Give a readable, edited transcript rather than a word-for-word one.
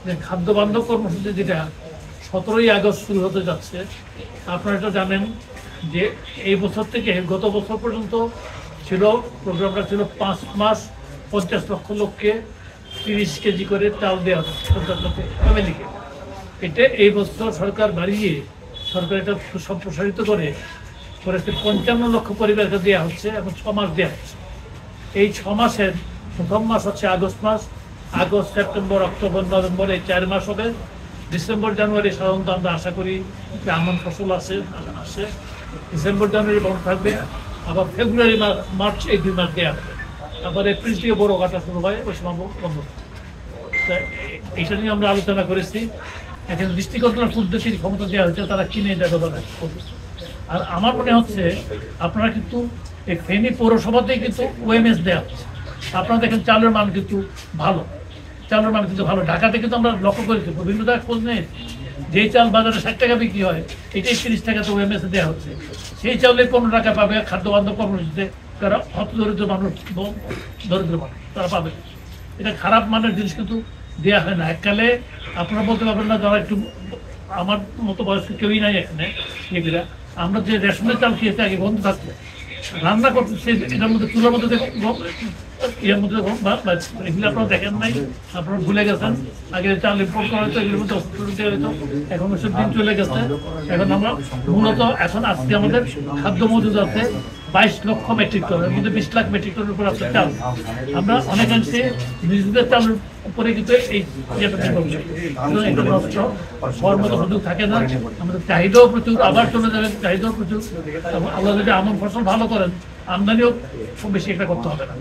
যে খাদ্য বান্ধব কর্মসূচি যেটা 17ই আগস্ট শুরু হতে যাচ্ছে, আপনারা এটা জানেন যে এই বছর থেকে গত বছর পর্যন্ত ছিল প্রোগ্রামটা ছিল 5 মাস 50 লক্ষ লোককে 30 কেজি করে চাল দেওয়া হচ্ছে 50 লক্ষ ফ্যামিলিকে। এটা এই বছর সরকার বাড়িয়ে সরকার এটা সম্প্রসারিত করে 55 লক্ষ পরিবারকে দেওয়া হচ্ছে এবং 6 মাস দেওয়া হচ্ছে। এই 6 মাসের প্রথম মাস হচ্ছে আগস্ট মাস, আগস্ট সেপ্টেম্বর অক্টোবর নভেম্বর এই 4 মাস হবে। ডিসেম্বর জানুয়ারি সাধারণত আমরা আশা করি যে আমন ফসল আসে, ডিসেম্বর জানুয়ারি বন্ধ থাকবে, আবার ফেব্রুয়ারি মার্চ এই 2 মাস দেওয়া হবে, আবার এপ্রিল থেকে বড় কাটা শুরু হয়, ওই সময় বন্ধ। এইটা নিয়ে আমরা আলোচনা করেছি। এখন দৃষ্টিকল্পনার পদ্ধতির ক্ষমতা দেওয়া হয়েছে, তারা কিনে এটা ব্যবহার করবে। আর আমার মনে হচ্ছে আপনারা কিন্তু এই ফেনী পৌরসভাতেই কিন্তু ওএমএস দেওয়া হচ্ছে। আপনারা দেখেন চালের মান কিন্তু ভালো, চালের মান কিন্তু ভালো। ঢাকাতে কিন্তু আমরা লক্ষ্য করেছি বিভিন্ন জায়গায় খোঁজ নেই, যেই চাল বাজারে 60 টাকা বিক্রি হয় এটাই 30 টাকা তো ওএমএস দেওয়া হচ্ছে। সেই চাউলে 15 টাকা পাবে খাদ্য বান্ধব কর্মসূচিতে, তারা হত দরিদ্র মানুষ, দরিদ্র মানুষ তারা পাবে। এটা খারাপ মানের জিনিস কিন্তু দেওয়া হয় না। এককালে আপনারা বলতে পারবেন না, যারা একটু আমার মতো বয়স্ক কেউই নাই এখানে, এগুলা আমরা যে রেশনের চাল খেয়েছি আগে বন্ধ থাকতো, রান্না করতে এটার মধ্যে চুলার মধ্যে এর মধ্যে এগুলো আপনারা দেখেন নাই, আপনারা ভুলে গেছেন। আগে চাল ইম্পোর্ট করা হতো, এগুলোর মধ্যে দেওয়া হতো, এখন সব দিন চলে গেছে। এখন আমরা মূলত এখন আজকে আমাদের খাদ্য মজুদ আছে 22 লক্ষ মেট্রিক টন, এর মধ্যে 20 লাখ মেট্রিক টনের উপর আছে চাল। আমরা অনেকাংশে নিজেদের চালের উপরে কিন্তু এই নষ্ট হওয়ার মতো সুযোগ থাকে না। আমাদের চাহিদাও প্রচুর, আবার চলে যাবেন, চাহিদাও প্রচুর। আল্লাহ যদি আমন ফসল ভালো করেন, আমদানিও খুব বেশি একটা করতে হবে না।